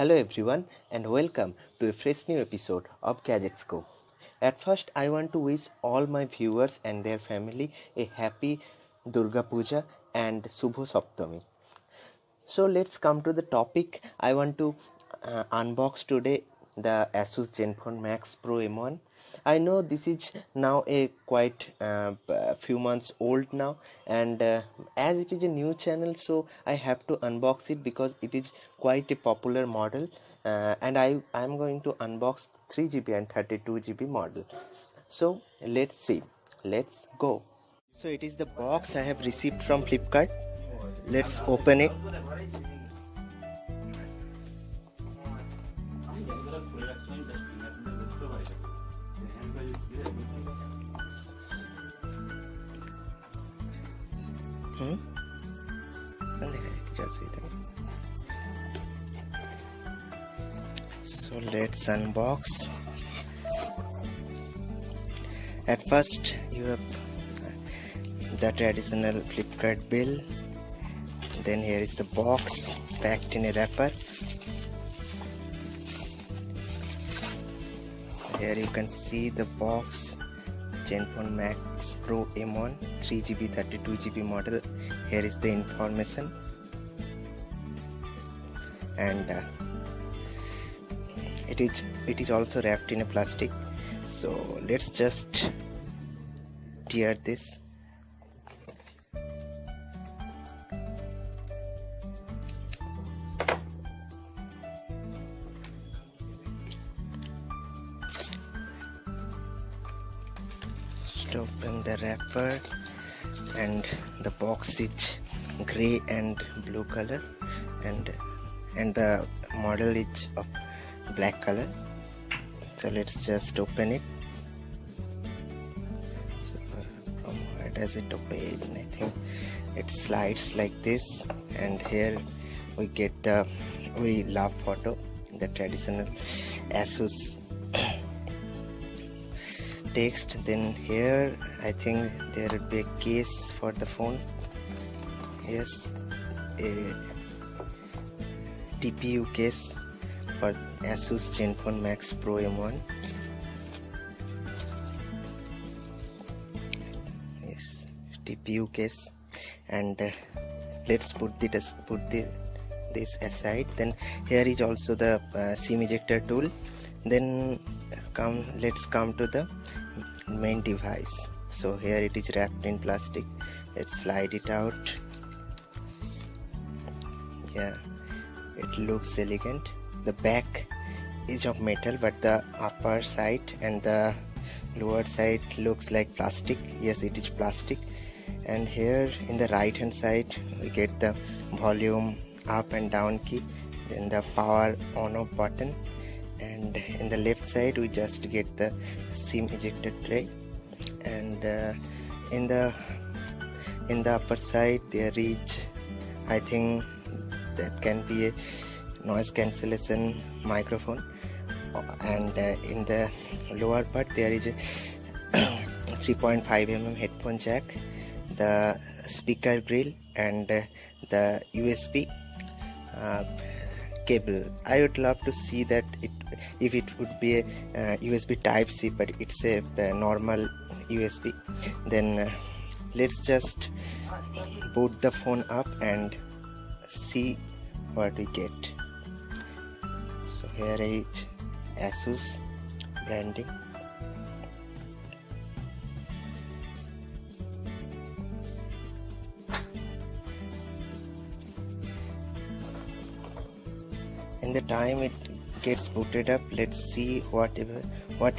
Hello everyone and welcome to a fresh new episode of Gadgets Go. At first I want to wish all my viewers and their family a happy Durga Puja and Subho Saptami. So let's come to the topic. I want to unbox today the Asus Zenfone Max Pro M1. I know this is now a quite few months old now, and as it is a new channel, so I have to unbox it because it is quite a popular model, and I am going to unbox 3GB and 32GB model. So let's see. Let's go. So it is the box I have received from Flipkart. Let's open it. So let's unbox. At first you have the traditional Flipkart bill, then here is the box packed in a wrapper. Here you can see the box, Zenfone Max Pro M1 3GB 32GB model. Here is the information, and it is also wrapped in a plastic. So let's just tear this. Open the wrapper, and the box is gray and blue color, and the model is of black color. So let's just open it. So from where does it open? I think it slides like this, and here we get the "We Love" photo, the traditional Asus text. Then here I think there would be a case for the phone. Yes, a TPU case for Asus Zenfone Max Pro M1. Yes, TPU case, and let's put this aside. Then here is also the SIM ejector tool. Then let's come to the main device. So here it is wrapped in plastic. Let's slide it out. Yeah, it looks elegant. The back is of metal, but the upper side and the lower side looks like plastic. Yes, it is plastic. And here in the right hand side we get the volume up and down key, then the power on off button, and in the left side we just get the SIM ejector tray, and in the upper side there is, I think that can be a noise cancellation microphone, and in the lower part there is a 3.5mm headphone jack, the speaker grill, and the USB cable. I would love to see that if it would be a USB type C, but it's a normal USB. Then let's just boot the phone up and see what we get. So here is Asus branding. In the time it gets booted up, let's see what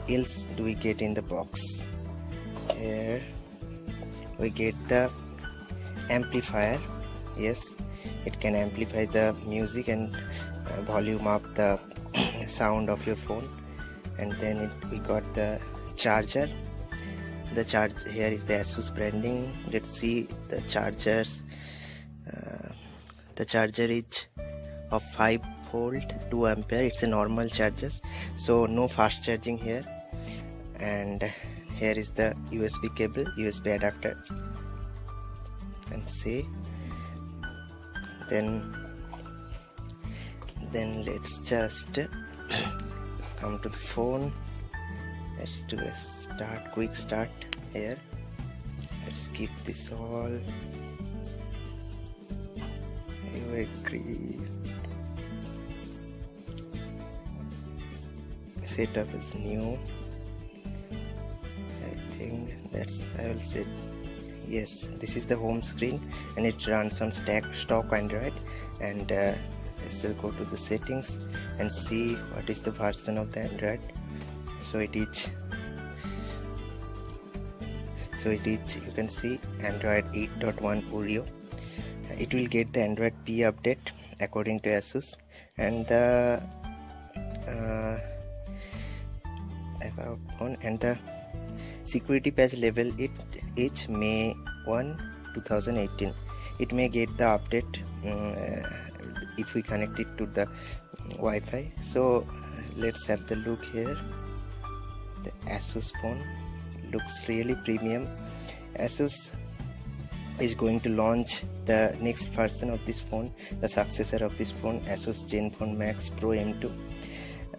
else do we get in the box. Here we get the amplifier. Yes, it can amplify the music and volume up the sound of your phone. And then we got the charger. Here is the Asus branding. Let's see the chargers. The charger is of 5V 2A. It's a normal charges, so no fast charging here. And here is the USB cable, USB adapter, and see. Then Then let's just come to the phone. Let's do a quick start here. Let's keep this all. You agree? Setup is new. I think I will say yes. This is the home screen, and it runs on stock Android. And let's just go to the settings and see what is the version of the Android. So it is, you can see Android 8.1 Oreo. It will get the Android P update according to Asus, and the about phone and the security patch level it is May 1, 2018. It may get the update if we connect it to the Wi-Fi. So let's have the look here. The Asus phone looks really premium. Asus is going to launch the next version of this phone, the successor of this phone, Asus Zenfone Max Pro M2,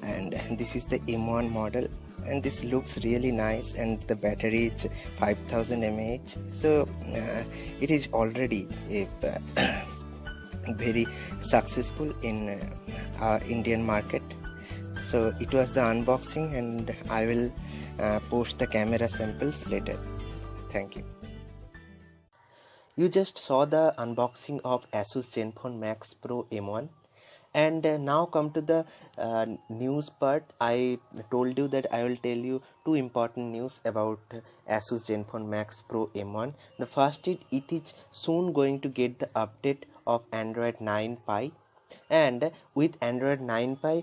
and this is the M1 model, and this looks really nice, and the battery is 5000 mAh. So it is already a very successful in Indian market. So it was the unboxing, and I will post the camera samples later. Thank you. You just saw the unboxing of Asus Zenfone Max Pro M1, and now come to the news part. I told you that I will tell you two important news about Asus Zenfone Max Pro M1. The first is it is soon going to get the update of Android 9 Pie, and with Android 9 Pie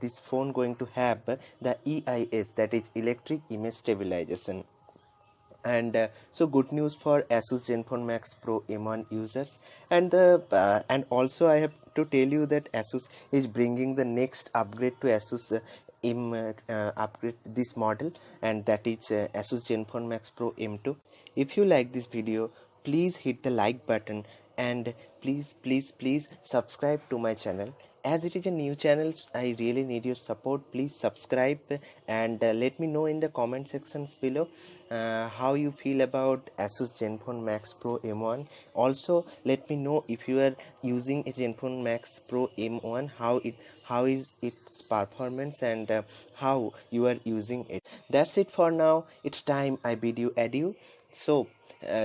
this phone going to have the EIS, that is electric image stabilization. And so good news for Asus Zenfone Max Pro M1 users. And and also I have to tell you that Asus is bringing the next upgrade to Asus upgrade this model, and that is Asus Zenfone Max Pro M2. If you like this video, please hit the like button, and please subscribe to my channel. As it is a new channel, I really need your support. Please subscribe, and let me know in the comment sections below how you feel about Asus Zenfone Max Pro M1. Also let me know if you are using a Zenfone Max Pro M1, how is its performance, and how you are using it. That's it for now. It's time I bid you adieu. So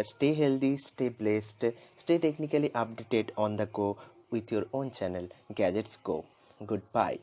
stay healthy, stay blessed, stay technically updated on the go with your own channel Gadgets Go. Goodbye.